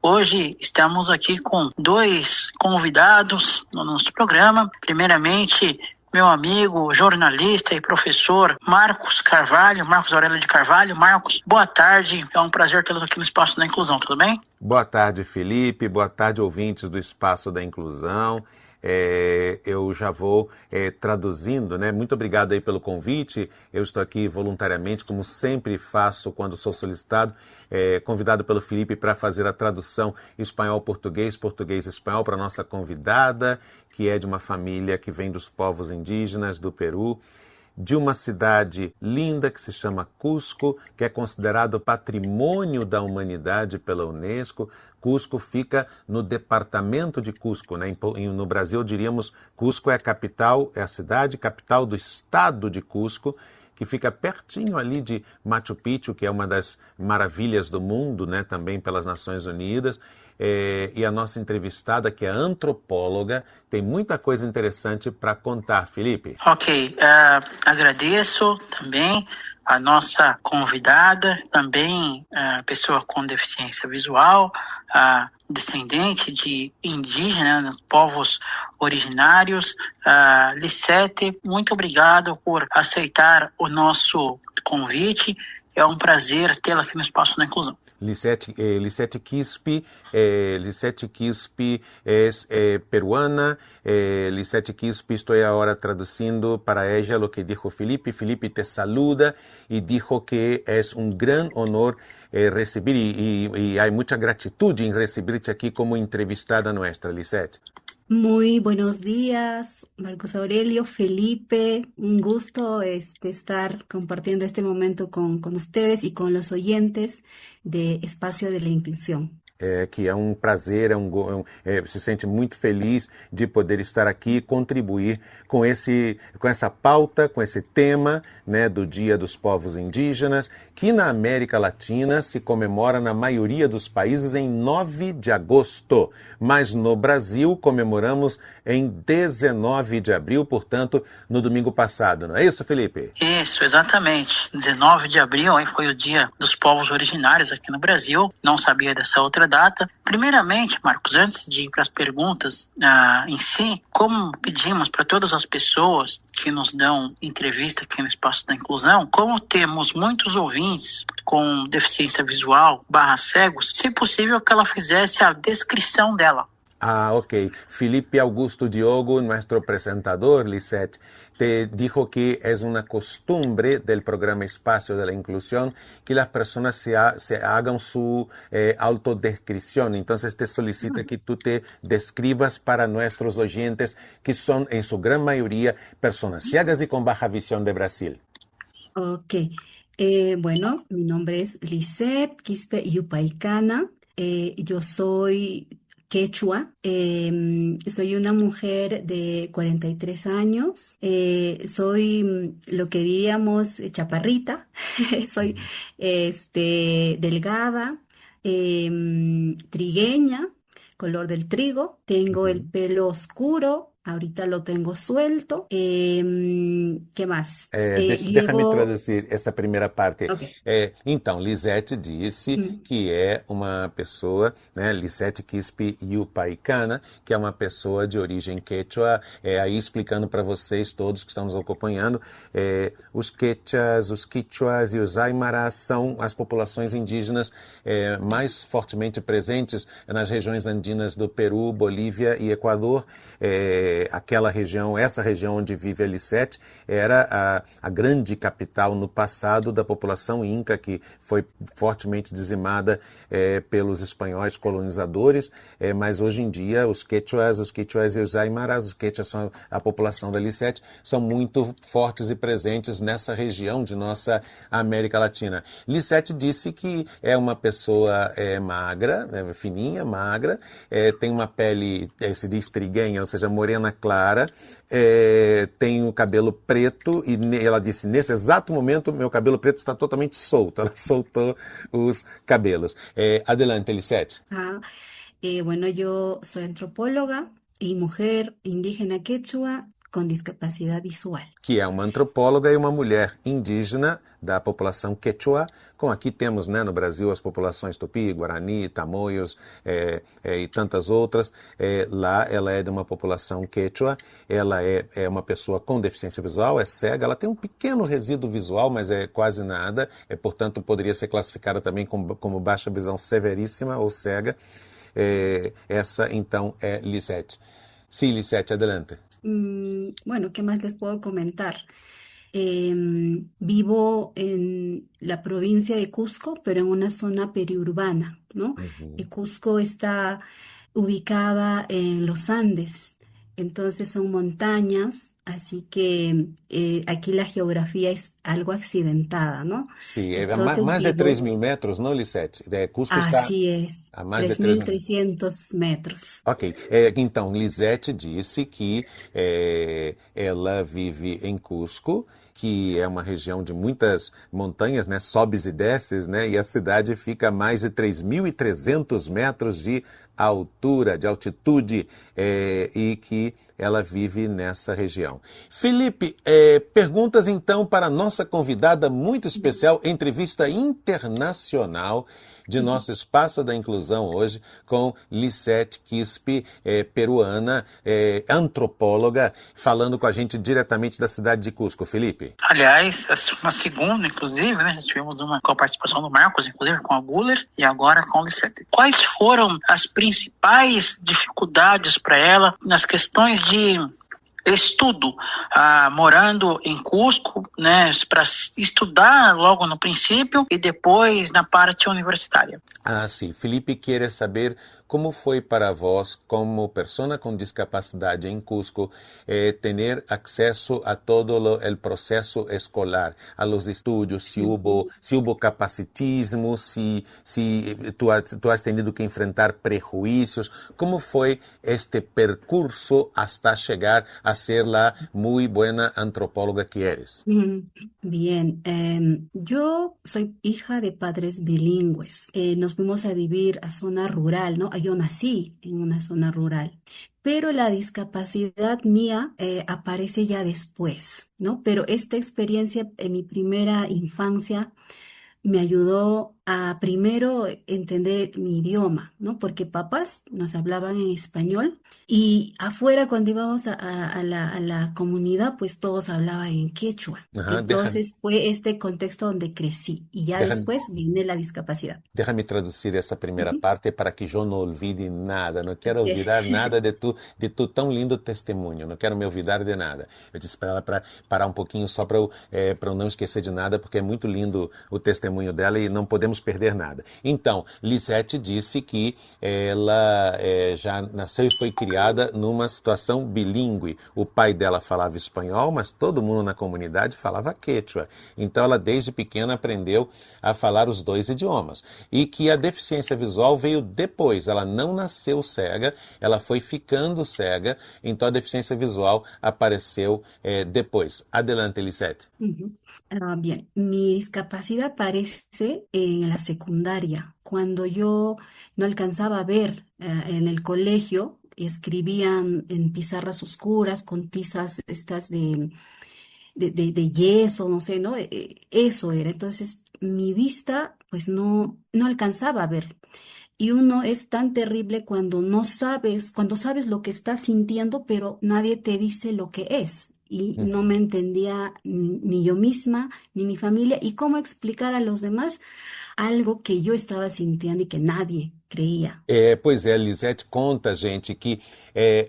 Hoje estamos aqui com 2 convidados no nosso programa. Primeiramente, meu amigo, jornalista e professor Marcos Aurélio de Carvalho. Marcos, boa tarde. É um prazer tê-lo aqui no Espaço da Inclusão, tudo bem? Boa tarde, Felipe. Boa tarde, ouvintes do Espaço da Inclusão. Eu já vou traduzindo, né? Muito obrigado aí pelo convite. Eu estou aqui voluntariamente, como sempre faço quando sou solicitado, convidado pelo Felipe para fazer a tradução espanhol-português, português-espanhol para a nossa convidada, que é de uma família que vem dos povos indígenas do Peru, de uma cidade linda que se chama Cusco, que é considerado patrimônio da humanidade pela Unesco. Cusco fica no departamento de Cusco, né? No Brasil diríamos Cusco é a capital, é a cidade capital do estado de Cusco, que fica pertinho ali de Machu Picchu, que é uma das maravilhas do mundo, né? Também pelas Nações Unidas. E a nossa entrevistada, que é antropóloga, tem muita coisa interessante para contar, Felipe. Ok, agradeço também a nossa convidada, também pessoa com deficiência visual, descendente de indígenas, povos originários. Lisete, muito obrigado por aceitar o nosso convite. É um prazer tê-la aqui no Espaço da Inclusão. Lisete Quispe es peruana. Lisete Quispe, estoy ahora traduciendo para ella lo que dijo Felipe. Felipe te saluda y dijo que es un gran honor recibir y hay mucha gratitud en recibirte aquí como entrevistada nuestra, Lisete. Muy buenos días, Marcos Aurelio, Felipe, un gusto estar compartiendo este momento con ustedes y con los oyentes de Espacio de la Inclusión. Que é um prazer, se sente muito feliz de poder estar aqui e contribuir com essa pauta, com esse tema, né, do Dia dos Povos Indígenas, que na América Latina se comemora na maioria dos países em 9 de agosto, mas no Brasil comemoramos em 19 de abril, portanto, no domingo passado. Não é isso, Felipe? Isso, exatamente. 19 de abril foi o Dia dos Povos Originários aqui no Brasil. Não sabia dessa outra data. Primeiramente, Marcos, antes de ir para as perguntas em si, como pedimos para todas as pessoas que nos dão entrevista aqui no Espaço da Inclusão, como temos muitos ouvintes com deficiência visual, cegos, se possível que ela fizesse a descrição dela. Ok. Felipe Augusto Diogo, nuestro presentador, Lisette, te dijo que es una costumbre del programa Espacio de la Inclusión que las personas se hagan su autodescripción. Entonces te solicita que tú te describas para nuestros oyentes, que son en su gran mayoría personas ciegas y con baja visión de Brasil. Ok. Bueno, mi nombre es Lisette Quispe Yupaicana. Yo soy quechua. Soy una mujer de 43 años. Soy lo que diríamos chaparrita. Soy delgada, trigueña, color del trigo. Tengo el pelo oscuro. Ahorita lo tengo suelto. ¿Qué más? Deixa-me traduzir essa primeira parte. Okay. Então, Lisette disse que é uma pessoa, né, Lisette Quispe Yupaicana, que é uma pessoa de origem quechua, aí explicando para vocês todos que estão nos acompanhando, os quechas, os quichuas e os aimarás são as populações indígenas mais fortemente presentes nas regiões andinas do Peru, Bolívia e Equador. Essa região onde vive a Lisette era a grande capital no passado da população inca, que foi fortemente dizimada pelos espanhóis colonizadores, mas hoje em dia os quechuas e os aimarás, os quechuas são a população da Lisette, são muito fortes e presentes nessa região de nossa América Latina. Lisette disse que é uma pessoa magra, fininha, magra, tem uma pele, se diz triguenha, ou seja, morena clara, tem o cabelo preto e ela disse, nesse exato momento meu cabelo preto está totalmente solto, ela soltou os cabelos. Adelante, Lisette. Bueno, yo soy antropóloga y mujer indígena quechua con discapacidad visual. Que é uma antropóloga e uma mulher indígena da população quechua, como aqui temos, né, no Brasil as populações Tupi, Guarani, Tamoios e tantas outras. Lá ela é de uma população quechua, ela é uma pessoa com deficiência visual, é cega, ela tem um pequeno resíduo visual, mas é quase nada, portanto poderia ser classificada também como baixa visão severíssima ou cega. Essa então é Lisette. Sim, Lisette, adelante. Bueno, ¿qué más les puedo comentar? Vivo en la provincia de Cusco, pero en una zona periurbana, ¿no? Uhum. Cusco está ubicada en los Andes, entonces son montañas, así que aquí la geografía es algo accidentada, ¿no? Sim, é Entonces mais de 3 vivo, mil metros, não, Lisette? Cusco está así es, a mais de tres 3 mil mil. trescientos metros. Ok, então Lisette disse que ela vive em Cusco, que é uma região de muitas montanhas, né, sobes e desces, né, e a cidade fica a mais de 3.300 metros de altura, de altitude, e que ela vive nessa região. Felipe, perguntas então para a nossa convidada muito especial, entrevista internacional de nosso Espaço da Inclusão hoje com Lisette Quispe, peruana, antropóloga, falando com a gente diretamente da cidade de Cusco. Felipe? Aliás, uma segunda, inclusive, né? Já tivemos uma com a participação do Marcos, inclusive com a Guller, e agora com a Lisette. Quais foram as principais dificuldades para ela nas questões de estudo, morando em Cusco, né, para estudar logo no princípio e depois na parte universitária? Sim. Felipe quer saber como foi para vós, como pessoa com discapacidade em Cusco, ter acesso a todo o processo escolar, a los estudos, se houve capacitismo, se tu has tenido que enfrentar prejuízos, como foi este percurso hasta chegar a ser la muy buena antropóloga que eres? Bien, yo soy hija de padres bilingües. Nos fuimos a vivir a zona rural, ¿no? Yo nací en una zona rural, pero la discapacidad mía aparece ya después, ¿no? Pero esta experiencia en mi primera infancia me ayudó a primero entender mi idioma, ¿no? Porque papás nos hablaban en español y afuera cuando íbamos a la comunidad, pues todos hablaban en quechua. Ajá, Entonces fue este contexto donde crecí y ya después viene la discapacidad. Déjame traduzir essa primeira parte para que eu não olvide nada. Não quero olvidar nada de tu tão lindo testemunho. Não quero me olvidar de nada. Eu disse para ela para parar um pouquinho só para eu não esquecer de nada, porque é muito lindo o testemunho dela e não podemos perder nada. Então, Lisette disse que ela já nasceu e foi criada numa situação bilíngue. O pai dela falava espanhol, mas todo mundo na comunidade falava quechua. Então, ela desde pequena aprendeu a falar os dois idiomas. E que a deficiência visual veio depois. Ela não nasceu cega, ela foi ficando cega, então a deficiência visual apareceu depois. Adelante, Lisette. Bien, mi discapacidad aparece en la secundaria, cuando yo no alcanzaba a ver en el colegio, escribían en pizarras oscuras con tizas estas de yeso, no sé, ¿no? Eso era. Entonces, mi vista, pues no alcanzaba a ver. Y uno es tan terrible cuando cuando sabes lo que estás sintiendo, pero nadie te dice lo que es. Y no me entendía ni yo misma, ni mi familia, y cómo explicar a los demás algo que yo estaba sintiendo y que nadie creía. Pois é, a Lisette conta, gente, que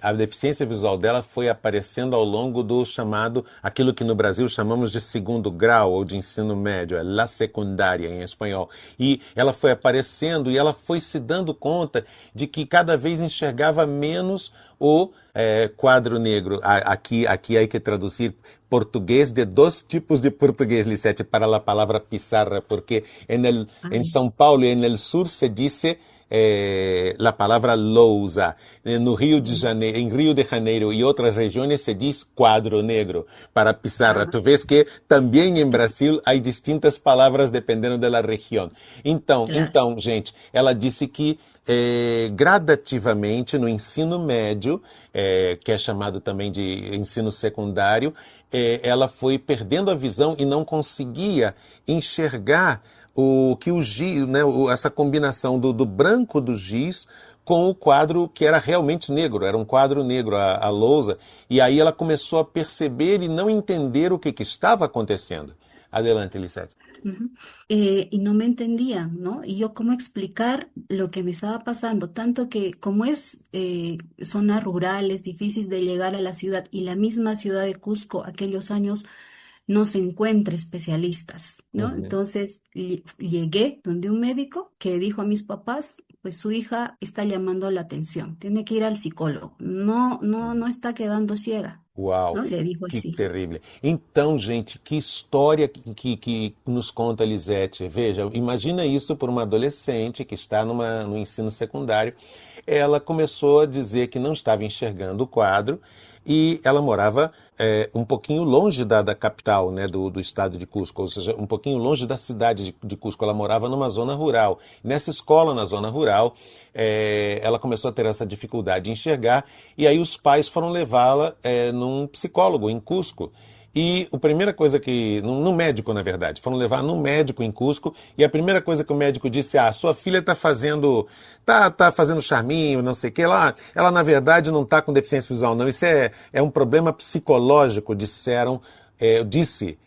a deficiência visual dela foi aparecendo ao longo do chamado, aquilo que no Brasil chamamos de segundo grau ou de ensino médio, la secundária em espanhol. E ela foi aparecendo e ela foi se dando conta de que cada vez enxergava menos o quadro negro. Aqui há que traduzir português de dois tipos de português, Lisette, para a palavra pizarra, porque em São Paulo e no sul se diz a palavra lousa. No Rio de Janeiro, em Rio de Janeiro e outras regiões se diz quadro negro para pizarra. Ah, Tu vês que também em Brasil há distintas palavras dependendo da região. claro. Gente, ela disse que gradativamente no ensino médio, que é chamado também de ensino secundário, ela foi perdendo a visão e não conseguia enxergar o que o giz, né, essa combinação do branco do giz com o quadro que era realmente negro, era um quadro negro, a lousa, e aí ela começou a perceber e não entender o que estava acontecendo. Adelante, Lisete. Ujú. Y no me entendían, ¿no? Y yo cómo explicar lo que me estaba pasando, tanto que como es zona rural, es difícil de llegar a la ciudad y la misma ciudad de Cusco aquellos años no se encuentra especialistas, ¿no? Uhum. Entonces llegué donde un médico que dijo a mis papás, pues su hija está llamando la atención, tiene que ir al psicólogo, no está quedando ciega, Uau, ¿no? Le dijo que así. terrível. Então, gente, que história que nos conta a Lisete. Veja, imagina isso por uma adolescente que está no ensino secundário. Ela começou a dizer que não estava enxergando o quadro e ela morava um pouquinho longe da capital, né, do estado de Cusco, ou seja, um pouquinho longe da cidade de Cusco. Ela morava numa zona rural. Nessa escola, na zona rural, ela começou a ter essa dificuldade de enxergar e aí os pais foram levá-la num psicólogo em Cusco. E a primeira coisa num médico, na verdade, foram levar num médico em Cusco, e a primeira coisa que o médico disse, sua filha tá fazendo charminho, não sei o que, ela na verdade não está com deficiência visual, não, isso é um problema psicológico, disse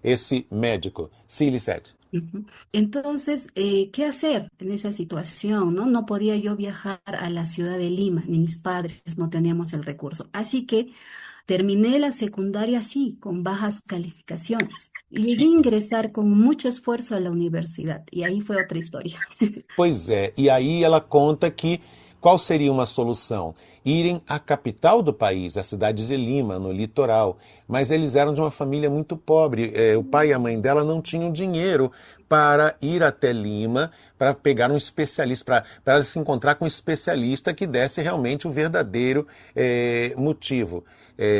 esse médico. Sim, Lisete. Ujú. Entonces, ¿qué hacer en esa situación? ¿No? No podía yo viajar a la ciudad de Lima, ni mis padres no teníamos el recurso. Así que terminé la secundaria así, con bajas calificaciones. Llegué a ingresar con mucho esfuerzo a la universidad y ahí fue otra historia. Pois é, e aí ela conta que qual seria uma solução? Irem à capital do país, a cidade de Lima, no litoral. Mas eles eram de uma família muito pobre. O pai e a mãe dela não tinham dinheiro para ir até Lima para pegar um especialista, para ela se encontrar com um especialista que desse realmente o verdadeiro motivo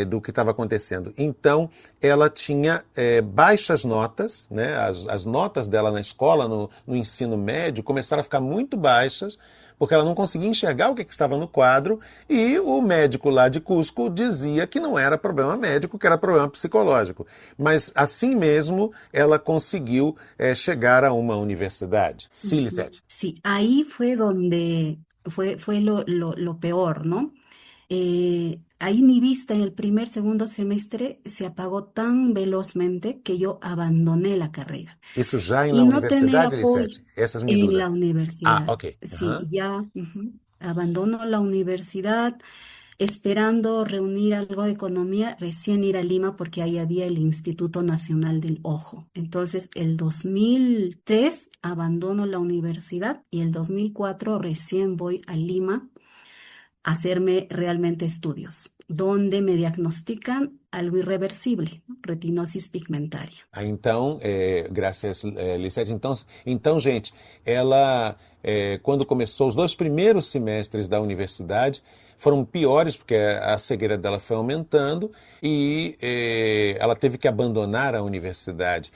do que estava acontecendo. Então, ela tinha baixas notas, né? As notas dela na escola, no ensino médio, começaram a ficar muito baixas, porque ela não conseguia enxergar o que estava no quadro, e o médico lá de Cusco dizia que não era problema médico, que era problema psicológico. Mas assim mesmo ela conseguiu chegar a uma universidade. Sim, Ujú. Lisete. Sí, ahí fue donde fue lo peor, ¿no? Ahí mi vista en el primer, segundo semestre se apagó tan velozmente que yo abandoné la carrera. Isso já na Y no tener universidade, apoyo Lisete? Essas minhas en dúvidas. la Ah, universidad. ok. Sí, Aham. ya abandono la universidad esperando reunir algo de economía, recién ir a Lima porque ahí había el Instituto Nacional del Ojo. Entonces, el 2003 abandono la universidad y el 2004 recién voy a Lima a hacerme realmente estudios, donde me diagnostican algo irreversible, ¿no? Retinosis pigmentaria. Então, graças, Lisete. Então, gente, ela, quando começou os 2 primeiros semestres da universidade, foram piores, porque a cegueira dela foi aumentando e ela teve que abandonar a universidade.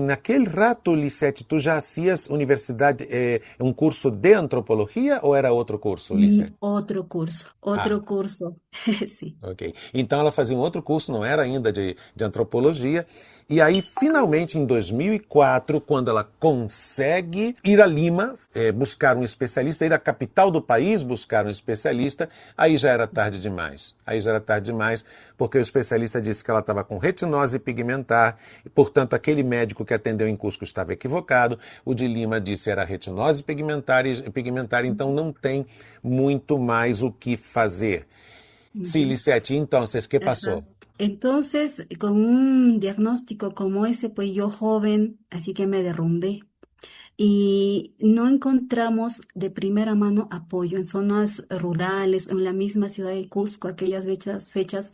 Naquele rato, Lisete, tu já hacias universidade, um curso de antropologia ou era outro curso, Lisete? Otro curso, sí. Ok. Então ela fazia um outro curso, não era ainda de antropologia. E aí, finalmente, em 2004, quando ela consegue ir a Lima, buscar um especialista, ir à capital do país buscar um especialista, aí já era tarde demais. Aí já era tarde demais, porque o especialista disse que ela estava com retinose pigmentar, e, portanto, aquele médico que atendeu em Cusco estava equivocado. O de Lima disse que era retinose pigmentar, então não tem muito mais o que fazer. Sim, Ujú. Lisete, então, ¿qué Ajá. passou? Entonces, con un diagnóstico como ese, pues yo joven, así que me derrumbé. Y no encontramos de primera mano apoyo en zonas rurales, en la misma ciudad de Cusco, aquellas fechas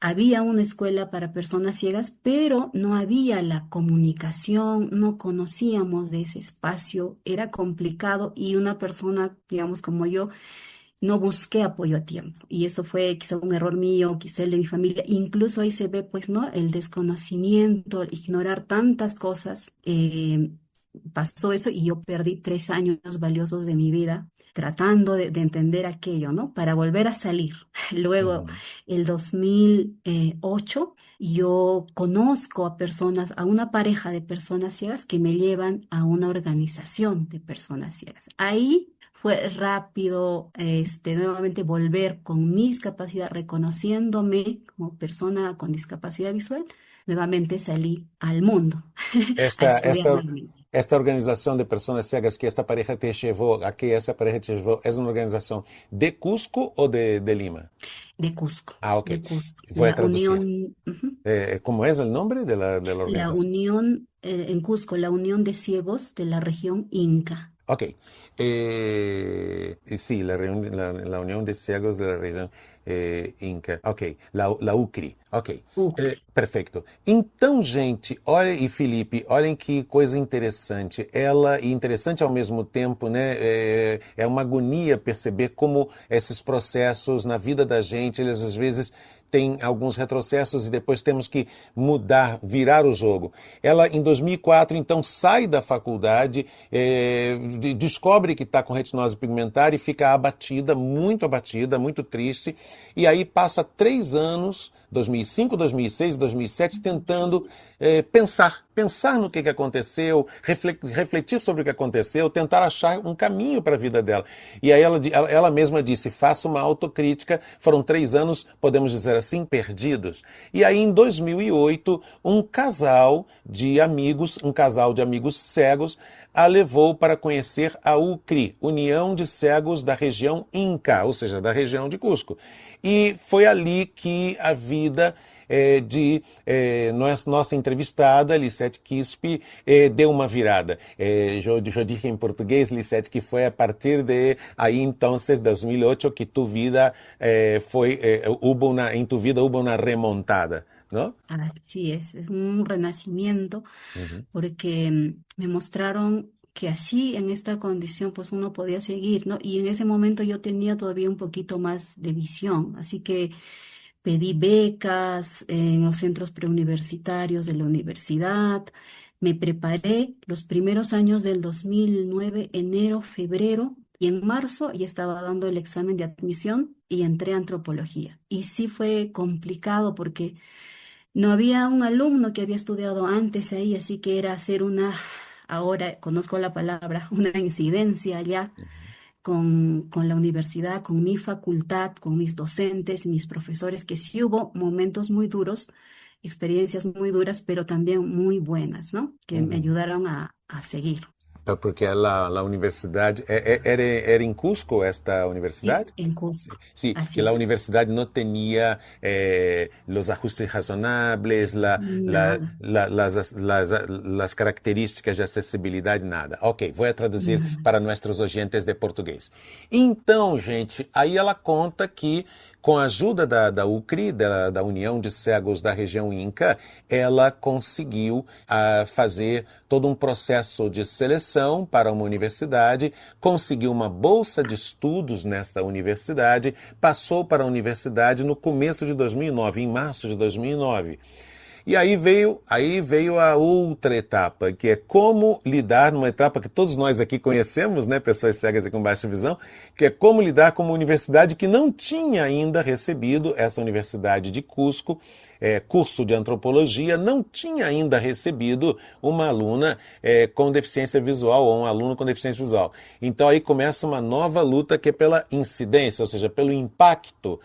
había una escuela para personas ciegas, pero no había la comunicación, no conocíamos de ese espacio, era complicado y una persona, digamos, como yo, no busqué apoyo a tiempo. Y eso fue quizá un error mío, quizá el de mi familia. Incluso ahí se ve, pues, ¿no? El desconocimiento, ignorar tantas cosas. Pasó eso y yo perdí 3 años valiosos de mi vida tratando de entender aquello, ¿no? Para volver a salir. Luego, Uhum. el 2008, yo conozco a personas, a una pareja de personas ciegas que me llevan a una organización de personas ciegas. Ahí fue rápido, nuevamente volver con mis capacidades, reconociéndome como persona con discapacidad visual, nuevamente salí al mundo a Esta, estudiar esta, nuevamente. esta organização de pessoas cegas que esta pareja te levou, a que essa pareja te levou, é uma organização de Cusco ou de Lima? De Cusco, Ah, ok. de Cusco. Vou a traduzir. Ujú, ¿Cómo es el nombre de la la organización? Unión, en Cusco, la Unión de Ciegos de la región Inca. Ok. Sí, la Unión de Ciegos de la Região Inca. Ok. La UCRI. Ok. Ucre. Perfeito. Então, gente, olha, e Felipe, olhem que coisa interessante. Ela, e interessante ao mesmo tempo, né? É uma agonia perceber como esses processos na vida da gente, eles às vezes tem alguns retrocessos e depois temos que mudar, virar o jogo. Ela, em 2004, então, sai da faculdade, descobre que está com retinose pigmentar e fica abatida, muito triste, e aí passa 3 anos, 2005, 2006, 2007, tentando pensar no que aconteceu, refletir sobre o que aconteceu, tentar achar um caminho para a vida dela. E aí ela mesma disse, faça uma autocrítica, foram 3 anos, podemos dizer assim, perdidos. E aí em 2008, um casal de amigos cegos, a levou para conhecer a UCRI, União de Cegos da Região Inca, ou seja, da região de Cusco. E foi ali que a vida nossa entrevistada, Lisette Quispe, deu uma virada. Eu dije em português, Lisette, que foi a partir de aí, então, 2008, que tu vida en tu vida hubo una remontada, ¿no? Así es un renacimiento Uhum. porque me mostraron que así en esta condición pues uno podía seguir, ¿no? Y en ese momento yo tenía todavía un poquito más de visión, así que pedí becas en los centros preuniversitarios de la universidad, me preparé los primeros años del 2009, enero, febrero, y en marzo ya estaba dando el examen de admisión y entré a antropología. Y sí fue complicado porque no había un alumno que había estudiado antes ahí, así que era hacer ahora conozco la palabra, una incidencia ya con la universidad, con mi facultad, con mis docentes, mis profesores, que sí hubo momentos muy duros, experiencias muy duras, pero también muy buenas, ¿no? Que me Uhum. ayudaron a seguir. Porque a universidade, era em Cusco esta Sí, universidade? en Cusco. Sí, Así que la es. universidad no tenía los ajustes razonables, Nada, las características de acessibilidade, nada. Ok, vou traduzir nada. para nossos oyentes de português. Então, gente, aí ela conta que com a ajuda da UCRI, da União de Cegos da Região Inca, ela conseguiu fazer todo um processo de seleção para uma universidade, conseguiu uma bolsa de estudos nesta universidade, passou para a universidade no começo de 2009, em março de 2009. E aí veio a outra etapa, que é como lidar numa etapa que todos nós aqui conhecemos, né, pessoas cegas e com baixa visão, que é como lidar com uma universidade que não tinha ainda recebido, essa universidade de Cusco, curso de antropologia, não tinha ainda recebido uma aluna com deficiência visual ou um aluno com deficiência visual. Então aí começa uma nova luta que é pela incidência, ou seja, pelo impacto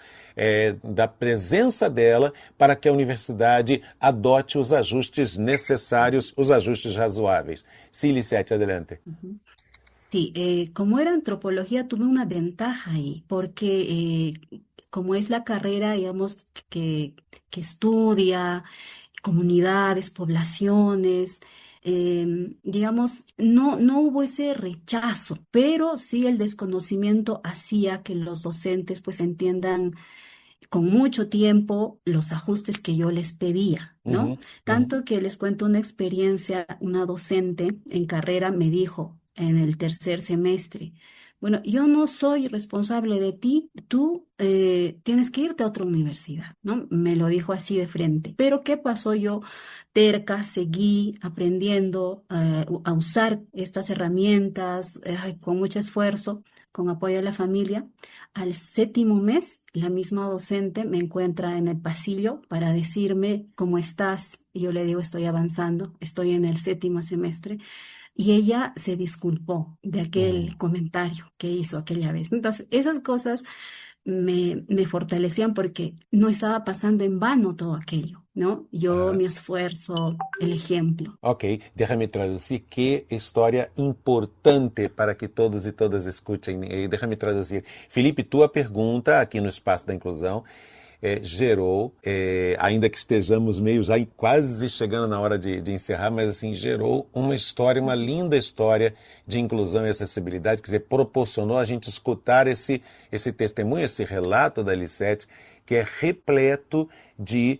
da presença dela para que a universidade adote os ajustes necessários, os ajustes razoáveis. Sí, Lisette, adelante. Ujú. Sí, como era antropología, tuve una ventaja ahí, porque como es la carrera, digamos, que estudia comunidades, poblaciones, digamos, no hubo ese rechazo, pero sí el desconocimiento hacía que los docentes pues entiendan con mucho tiempo los ajustes que yo les pedía, ¿no? Uhum, uhum. Tanto que les cuento una experiencia, una docente en carrera me dijo en el tercer semestre, bueno, yo no soy responsable de ti, tú tienes que irte a otra universidad, ¿no? Me lo dijo así de frente. Pero ¿qué pasó? Yo terca, seguí aprendiendo a usar estas herramientas con mucho esfuerzo, con apoyo de la familia. Al séptimo mes, la misma docente me encuentra en el pasillo para decirme cómo estás. Y yo le digo, estoy avanzando, estoy en el séptimo semestre. Y ella se disculpó de Uhum. aquel comentario que hizo aquella vez. Entonces, esas cosas me fortalecían porque no estaba pasando en vano todo aquello, ¿no? Yo, Aham. mi esfuerzo, el ejemplo. Ok, déjame traduzir. Que história importante para que todos e todas escutem. Déjame traduzir. Felipe, tua pergunta aqui no Espaço da Inclusão gerou, ainda que estejamos meio já quase chegando na hora de encerrar, mas assim, gerou uma história, uma linda história de inclusão e acessibilidade, quer dizer, proporcionou a gente escutar esse testemunho, esse relato da Licete, que é repleto de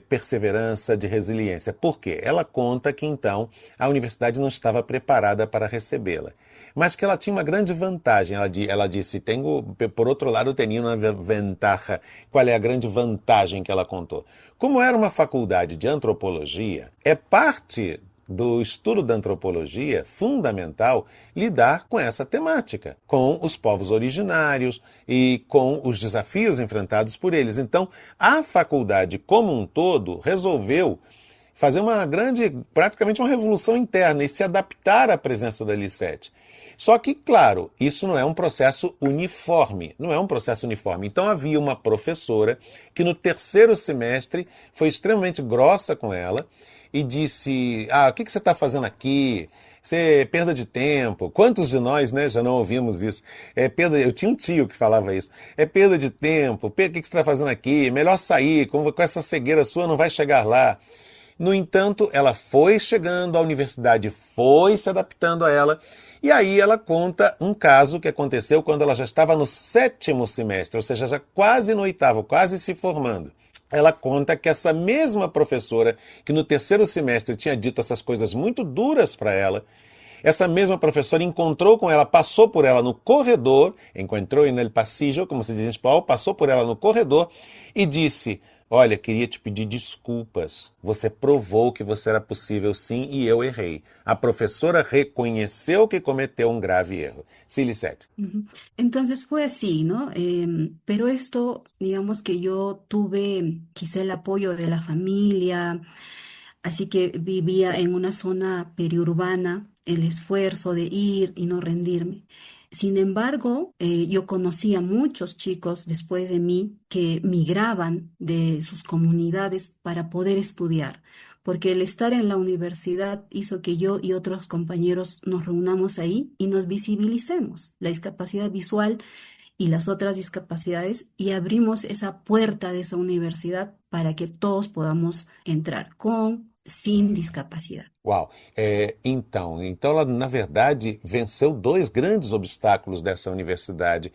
perseverança, de resiliência. Por quê? Ela conta que então a universidade não estava preparada para recebê-la, mas que ela tinha uma grande vantagem. Ela disse, tenho, por outro lado, tenho uma ventaja. Qual é a grande vantagem que ela contou? Como era uma faculdade de antropologia, é parte do estudo da antropologia fundamental lidar com essa temática, com os povos originários e com os desafios enfrentados por eles. Então, a faculdade como um todo resolveu fazer uma grande, praticamente uma revolução interna e se adaptar à presença da Licete. Só que, claro, isso não é um processo uniforme, não é um processo uniforme. Então havia uma professora que no terceiro semestre foi extremamente grossa com ela e disse, o que você está fazendo aqui? Você é perda de tempo. Quantos de nós, né, já não ouvimos isso? Eu tinha um tio que falava isso. É perda de tempo. O que você está fazendo aqui? Melhor sair. Com essa cegueira sua não vai chegar lá. No entanto, ela foi chegando, a universidade foi se adaptando a ela, e aí ela conta um caso que aconteceu quando ela já estava no sétimo semestre, ou seja, já quase no oitavo, quase se formando. Ela conta que essa mesma professora, que no terceiro semestre tinha dito essas coisas muito duras para ela, essa mesma professora encontrou com ela, passou por ela no corredor, encontrou no pasillo, como se diz em espanhol, passou por ela no corredor e disse, olha, queria te pedir desculpas. Você provou que você era possível sim e eu errei. A professora reconheceu que cometeu um grave erro. Sí, Lisette. Ujú. Entonces fue así, ¿no? Pero esto, digamos que yo tuve quizá el apoyo de la familia, así que vivía en una zona periurbana, el esfuerzo de ir y no rendirme. Sin embargo, yo conocí a muchos chicos después de mí que migraban de sus comunidades para poder estudiar, porque el estar en la universidad hizo que yo y otros compañeros nos reunamos ahí y nos visibilicemos la discapacidad visual y las otras discapacidades y abrimos esa puerta de esa universidad para que todos podamos entrar con, sin discapacidad. Uau! Então ela, na verdade, venceu dois grandes obstáculos dessa universidade.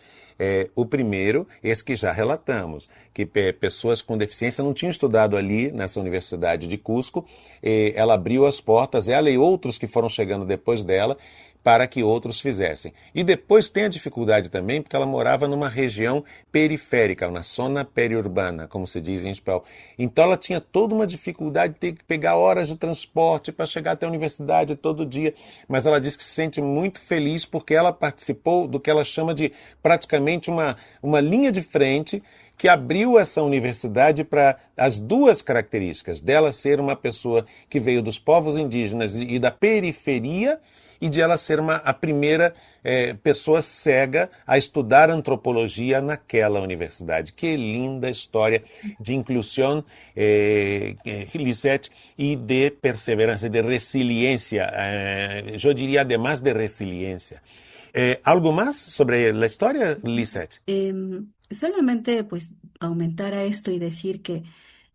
O primeiro, esse que já relatamos, que pessoas com deficiência não tinham estudado ali nessa universidade de Cusco. Ela abriu as portas, ela e outros que foram chegando depois dela, para que outros fizessem. E depois tem a dificuldade também, porque ela morava numa região periférica, na zona periurbana, como se diz em espanhol. Então ela tinha toda uma dificuldade de ter que pegar horas de transporte para chegar até a universidade todo dia. Mas ela diz que se sente muito feliz porque ela participou do que ela chama de praticamente uma linha de frente que abriu essa universidade para as duas características, dela ser uma pessoa que veio dos povos indígenas e da periferia, e de ela ser a primeira pessoa cega a estudar antropologia naquela universidade. Que linda história de inclusão, Lisette, e de perseverança, de resiliência. Eu diria, además de resiliência. ¿Algo más sobre la historia, Lisette? Solamente pues aumentar a esto y decir que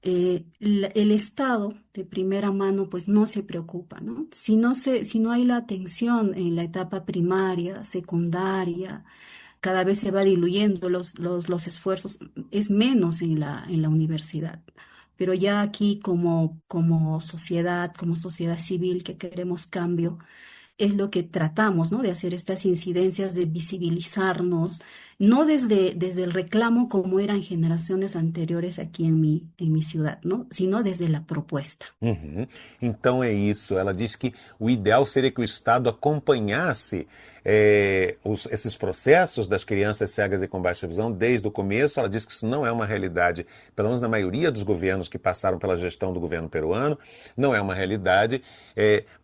el Estado de primera mano pues no se preocupa, ¿no? Si no hay la atención en la etapa primaria, secundaria, cada vez se va diluyendo los esfuerzos, es menos en la universidad. Pero ya aquí como sociedad civil que queremos cambio, es lo que tratamos, ¿no? De hacer estas incidencias, de visibilizarnos, no desde el reclamo como eran generaciones anteriores aquí en mi ciudad, ¿no? Sino desde la propuesta. Uhum. Então é isso. Ela diz que o ideal seria que o Estado acompanhasse esses processos das crianças cegas e com baixa visão desde o começo. Ela diz que isso não é uma realidade, pelo menos na maioria dos governos que passaram pela gestão do governo peruano, não é uma realidade,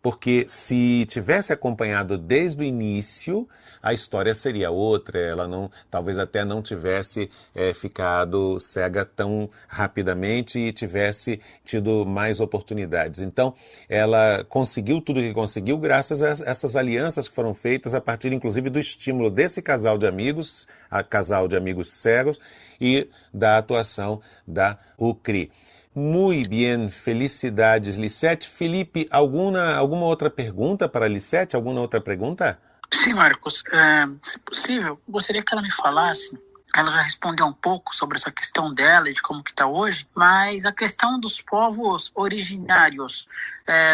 porque se tivesse acompanhado desde o início, a história seria outra. Ela não, talvez até não tivesse ficado cega tão rapidamente e tivesse tido mais oportunidades. Então, ela conseguiu tudo o que conseguiu graças a essas alianças que foram feitas a partir, inclusive, do estímulo desse casal de amigos, a casal de amigos cegos, e da atuação da UCRI. Muito bem, felicidades, Lisete. Felipe, alguma outra pergunta para a Lisete? Alguma outra pergunta? Sim, Marcos. Se possível, gostaria que ela me falasse. Ela já respondeu um pouco sobre essa questão dela e de como que está hoje, mas a questão dos povos originários,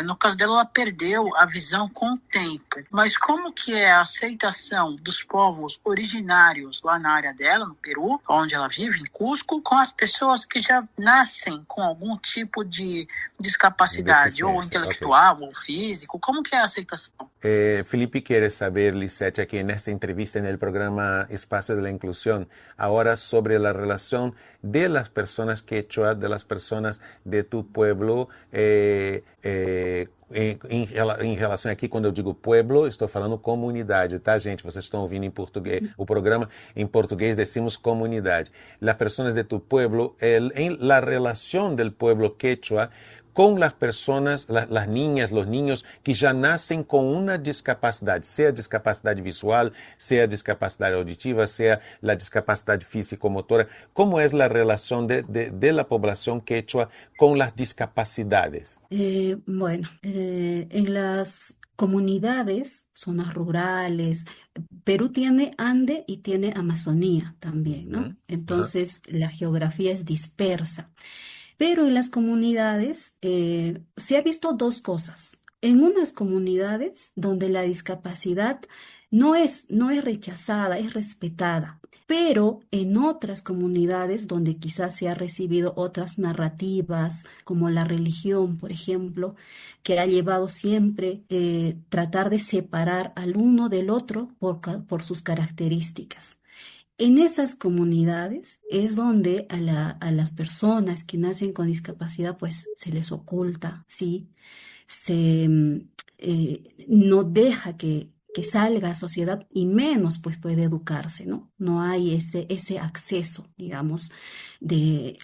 no caso dela, ela perdeu a visão com o tempo. Mas como que é a aceitação dos povos originários lá na área dela, no Peru, onde ela vive, em Cusco, com as pessoas que já nascem com algum tipo de discapacidade, ou intelectual, okay, ou físico? Como que é a aceitação? Felipe quiere saber, Lisette, aquí en esta entrevista en el programa Espacio de la Inclusión, ahora sobre la relación de las personas quechua, de las personas de tu pueblo, em relação aqui, quando eu digo pueblo, estou falando comunidade, tá, gente? Vocês estão ouvindo em português, o programa em português decimos comunidade. Las personas de tu pueblo, en la relación del pueblo quechua com las personas, las niñas, los niños que já nascem com uma discapacidade, seja discapacidade visual, seja discapacidade auditiva, seja a discapacidade físico-motora. Como é a relação de la población quechua con las discapacidades? Bueno, en las comunidades, zonas rurales, Perú tiene Ande y tiene Amazonía también, ¿no? Entonces, la geografía es dispersa. Pero en las comunidades se ha visto dos cosas. En unas comunidades donde la discapacidad no es rechazada, es respetada. Pero en otras comunidades donde quizás se ha recibido otras narrativas, como la religión, por ejemplo, que ha llevado siempre tratar de separar al uno del otro por sus características. En esas comunidades es donde a las personas que nacen con discapacidad pues se les oculta, ¿sí? No deja que salga a sociedad y menos pues puede educarse, ¿no? No hay ese acceso, digamos,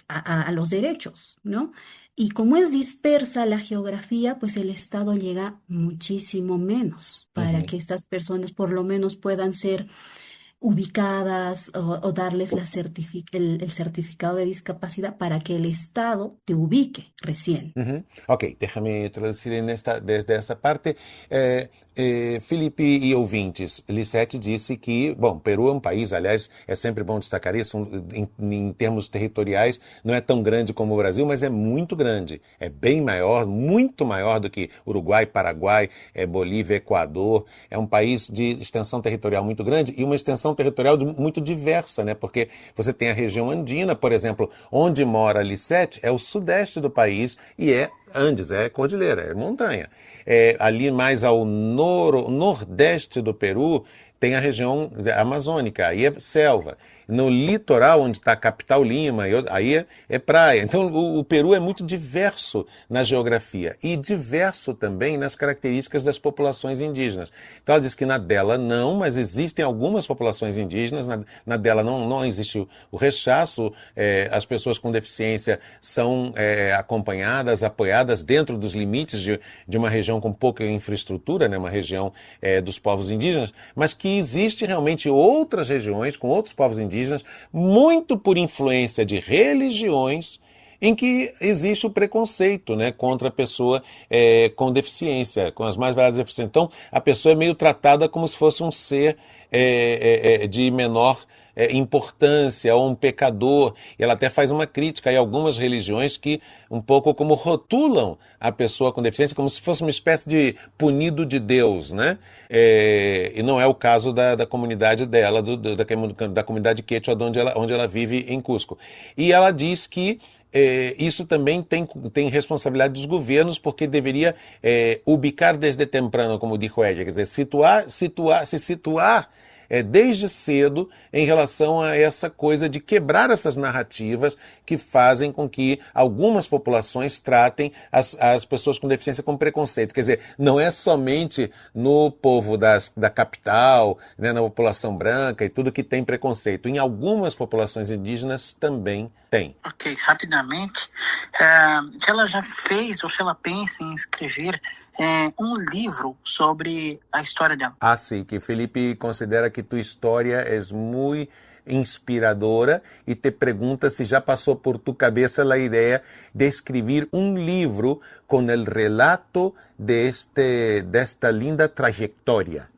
a los derechos, ¿no? Y como es dispersa la geografía, pues el Estado llega muchísimo menos para que estas personas por lo menos puedan ser ubicadas o darles el certificado de discapacidad para que el Estado te ubique recién. Ok, déjame traducir desde essa parte. Felipe e ouvintes, Lisette disse que, bom, Peru é um país, aliás, é sempre bom destacar isso, em termos territoriais, não é tão grande como o Brasil, mas é muito grande. É bem maior, muito maior do que Uruguai, Paraguai, Bolívia, Equador. É um país de extensão territorial muito grande e uma extensão territorial muito diversa, né? Porque você tem a região andina, por exemplo, onde mora Lisette, é o sudeste do país e é Andes, é cordilheira, é montanha. Ali mais ao nordeste do Peru tem a região amazônica, aí é selva. No litoral, onde está a capital Lima, aí é praia. Então, o Peru é muito diverso na geografia e diverso também nas características das populações indígenas. Então, ela diz que na dela não, mas existem algumas populações indígenas, na dela não existe o rechaço, as pessoas com deficiência são acompanhadas, apoiadas dentro dos limites de uma região com pouca infraestrutura, né, uma região dos povos indígenas, mas que existe realmente outras regiões com outros povos indígenas, muito por influência de religiões em que existe o preconceito, né, contra a pessoa com deficiência, com as mais variadas deficiências. Então, a pessoa é meio tratada como se fosse um ser de menor importância, ou um pecador. E ela até faz uma crítica a algumas religiões que um pouco como rotulam a pessoa com deficiência como se fosse uma espécie de punido de Deus, né? E não é o caso da comunidade dela, da comunidade quechua onde ela vive em Cusco. E ela diz que isso também tem responsabilidade dos governos, porque deveria ubicar desde temprano, como dijo ella, quer dizer, se situar desde cedo em relação a essa coisa de quebrar essas narrativas que fazem com que algumas populações tratem as pessoas com deficiência com preconceito. Quer dizer, não é somente no povo da capital, né, na população branca e tudo que tem preconceito. Em algumas populações indígenas também tem. Ok, rapidamente, se ela já fez ou se ela pensa em escrever um livro sobre a história dela. Ah, sim, que Felipe considera que tua história é muito inspiradora e te pergunta se já passou por tu cabeça a ideia de escrever um livro com o relato desta linda trajetória.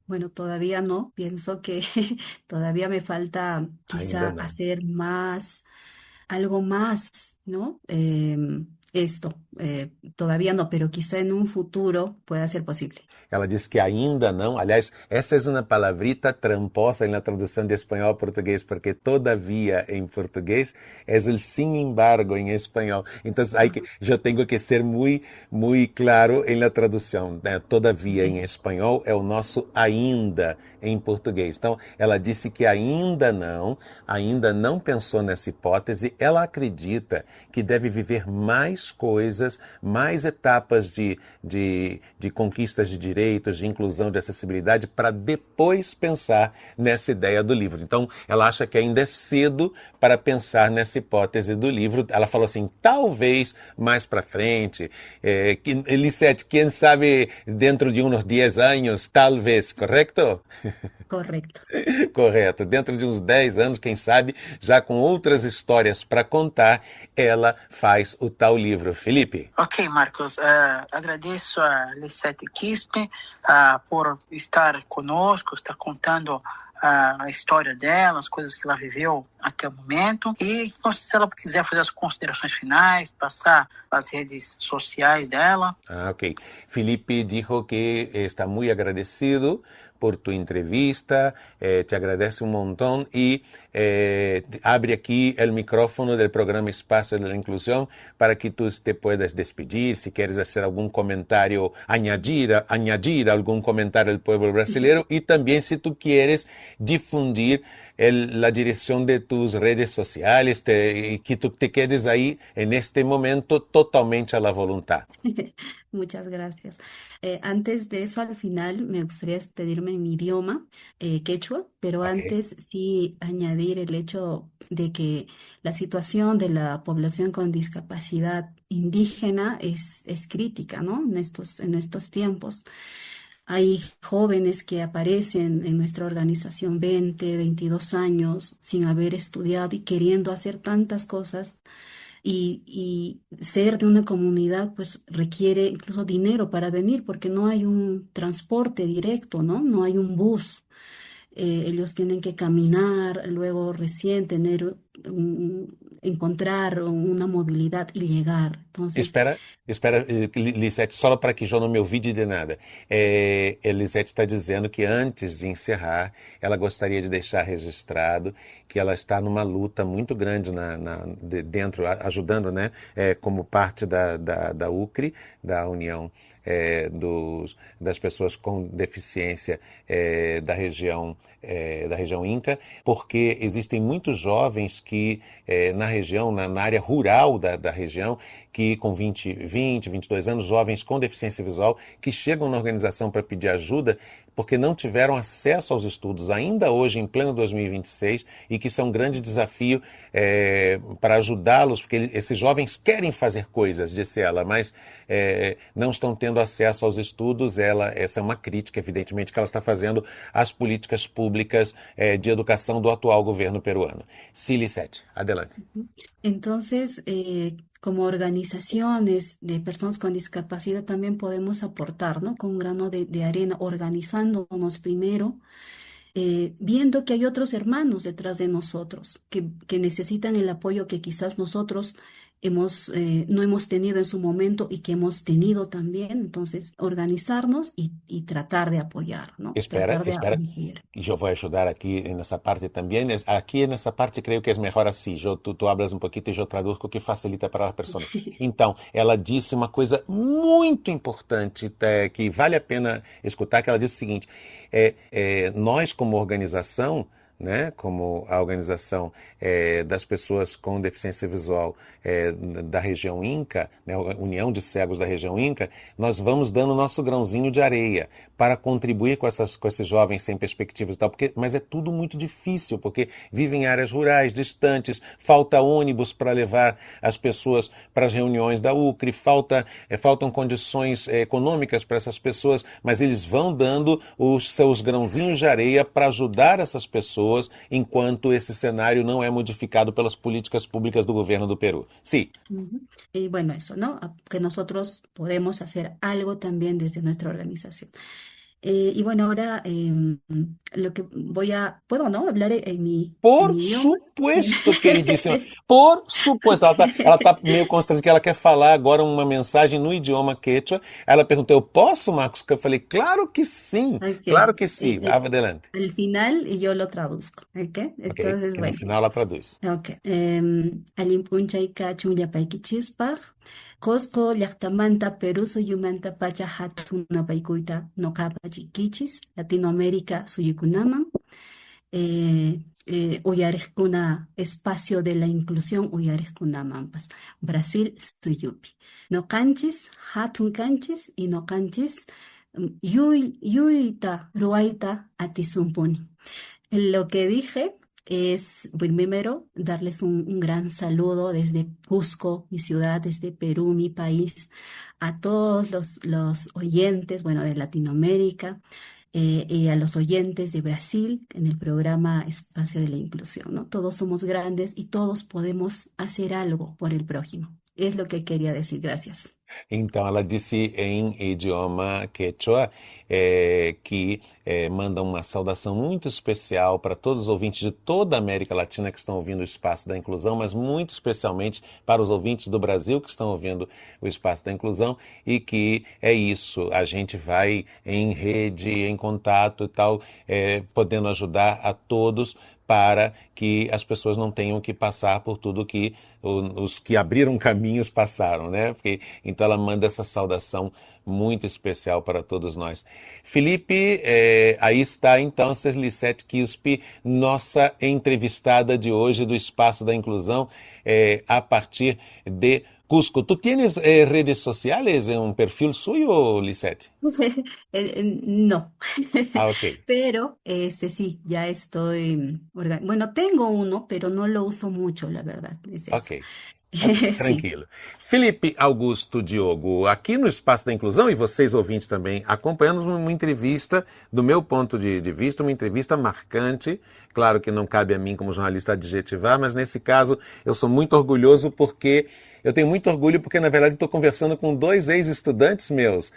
Bueno, todavía no. Pienso que todavía me falta Ainda quizá não. hacer más, algo más, ¿no? Esto, todavía no, pero quizá en un futuro pueda ser posible. Ela diz que ainda não. Aliás, essa é uma palavrita tramposa na tradução de espanhol a português, porque todavia em português é o sin embargo em espanhol. Então, eu tenho que ser muito, muito claro na tradução. Né? Todavia em espanhol é o nosso ainda em português. Então, ela disse que ainda não pensou nessa hipótese. Ela acredita que deve viver mais coisas, mais etapas de conquistas de direitos, de inclusão, de acessibilidade, para depois pensar nessa ideia do livro. Então, ela acha que ainda é cedo para pensar nessa hipótese do livro. Ela falou assim, talvez mais para frente, Lisette, quem sabe dentro de uns 10 anos, talvez, correto? Correcto. Correto. Dentro de uns 10 anos, quem sabe, já com outras histórias para contar, ela faz o tal livro. Felipe? Ok, Marcos. Agradeço a Lisette Quispe por estar conosco, estar contando a história dela, as coisas que ela viveu até o momento. E se ela quiser fazer as considerações finais, passar as redes sociais dela. Ok. Felipe dijo que está muito agradecido por tu entrevista, te agradece un montón y abre aquí el micrófono del programa Espacio de la Inclusión para que tú te puedas despedir, si quieres hacer algún comentario, añadir algún comentario al pueblo brasileño y también si tú quieres difundir la dirección de tus redes sociales, que tú te quedes ahí en este momento totalmente a la voluntad. Muchas gracias. Antes de eso, al final, me gustaría despedirme en mi idioma, quechua, pero Okay. antes sí añadir el hecho de que la situación de la población con discapacidad indígena es crítica, ¿no? En estos tiempos. Hay jóvenes que aparecen en nuestra organización 20, 22 años sin haber estudiado y queriendo hacer tantas cosas. Y ser de una comunidad pues requiere incluso dinero para venir porque no hay un transporte directo, ¿no? No hay un bus. Ellos tienen que caminar, luego recién encontrar una movilidad y llegar. Entonces, Espera, Lisette, só para que eu não me ouvide de nada. Lisette está dizendo que antes de encerrar, ela gostaria de deixar registrado que ela está numa luta muito grande dentro, ajudando, né, como parte da UCRI, da União das pessoas com deficiência da região Inca, porque existem muitos jovens que na região, na área rural da região, que com 20, 22 anos, jovens com deficiência visual, que chegam na organização para pedir ajuda, porque não tiveram acesso aos estudos ainda hoje, em pleno 2026, e que isso é um grande desafio para ajudá-los, porque esses jovens querem fazer coisas, disse ela, mas não estão tendo acesso aos estudos. Essa é uma crítica, evidentemente, que ela está fazendo às políticas públicas de educação do atual governo peruano. Sí, Lisette, adelante. Entonces, como organizaciones de personas con discapacidad también podemos aportar, ¿no? Con un grano de arena, organizándonos primero, viendo que hay otros hermanos detrás de nosotros que necesitan el apoyo que quizás nosotros no hemos tenido en su momento y que hemos tenido también. Entonces, organizarnos y tratar de apoyar, ¿no? Espera, Tratar de espera, apoyar. yo voy a ayudar aquí en esa parte también. Aquí en esa parte creo que es mejor assim. Tu hablas um pouquinho e eu traduzco, que facilita para a pessoa. Então, ela disse uma coisa muito importante, que vale a pena escutar, que ela disse o seguinte: nós como organização, né, como a organização das pessoas com deficiência visual da região Inca, né, a União de Cegos da região Inca, nós vamos dando nosso grãozinho de areia para contribuir com esses jovens sem perspectivas e tal, mas é tudo muito difícil, porque vivem em áreas rurais, distantes, falta ônibus para levar as pessoas para as reuniões da UCRI, faltam condições econômicas para essas pessoas, mas eles vão dando os seus grãozinhos de areia para ajudar essas pessoas, enquanto esse cenário não é modificado pelas políticas públicas do governo do Peru. Sí. Ujú. Y bueno, eso, ¿no? Que nosotros podemos hacer algo también desde nuestra organización. Y bueno, ahora lo que ¿puedo, no? Hablar en mi Por idioma. supuesto, queridíssima. Por supuesto. Ela tá meio constrangida, que ela quer falar agora uma mensagem no idioma quechua. Ela perguntou: eu posso, Marcos? Eu falei: claro que sim. Ok. Claro que sim. Adelante. Al final yo lo traduzco, ¿ok? Entonces, Ok, no bueno. final ela traduz. Ok. Allimpuchayqa chunllapayki chispaq, Cusco llaqtamanta Perú suyumanta pacha hatunapaykuyta noqapa chikichis, Latinoamérica suyukunaman, uyariqkuna espacio de la inclusión uyariqkunamanpas, Brasil suyupi. Noqanchis hatun kanchis y noqanchis yuyta ruayta atisumpuni. Lo que dije es, primero, darles un gran saludo desde Cusco, mi ciudad, desde Perú, mi país, a todos los oyentes, bueno, de Latinoamérica, y a los oyentes de Brasil en el programa Espacio de la Inclusión, ¿no? Todos somos grandes y todos podemos hacer algo por el prójimo. Es lo que quería decir. Gracias. Então, ela disse em idioma quechua que manda uma saudação muito especial para todos os ouvintes de toda a América Latina que estão ouvindo o Espaço da Inclusão, mas muito especialmente para os ouvintes do Brasil que estão ouvindo o Espaço da Inclusão, e que é isso, a gente vai em rede, em contato e tal, podendo ajudar a todos para que as pessoas não tenham que passar por tudo que os que abriram caminhos passaram, né? Então ela manda essa saudação muito especial para todos nós. Felipe, aí está então Lisette Quispe, nossa entrevistada de hoje do Espaço da Inclusão, a partir de Cusco. ¿Tú tienes redes sociales en un perfil suyo, Lisette? No. Ok. Pero sí, ya estoy bueno, tengo uno, pero no lo uso mucho, la verdad. Es eso. Ok. Tranquilo. Felipe Augusto Diogo, aqui no Espaço da Inclusão, e vocês ouvintes também, acompanhando uma entrevista, do meu ponto de vista, uma entrevista marcante. Claro que não cabe a mim como jornalista adjetivar, mas nesse caso eu sou muito orgulhoso porque eu tenho muito orgulho porque, na verdade, estou conversando com 2 ex-estudantes meus.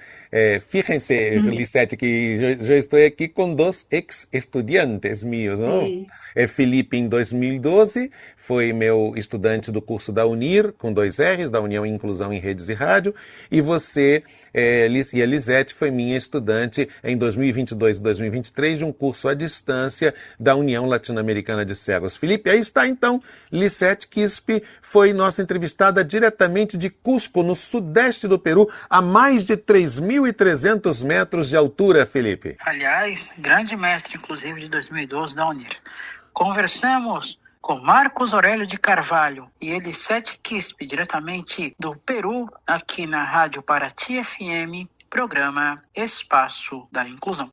Fíjense, Lisette, que eu estou aqui com 2 ex-estudiantes meus, não? Felipe, em 2012, foi meu estudante do curso da UNIR, com 2 R's, da União Inclusão em Redes e Rádio, e você, e a Lisette, foi minha estudante em 2022 e 2023 de um curso à distância da União Latino-Americana de Cegos. Felipe, aí está então, Lisette Quispe foi nossa entrevistada diretamente de Cusco, no sudeste do Peru, a mais de 3.300 metros de altura, Felipe. Aliás, grande mestre, inclusive, de 2012 da UNIR. Conversamos com Marcos Aurélio de Carvalho e Lisette Quispe, diretamente do Peru, aqui na Rádio Paraty FM, programa Espaço da Inclusão.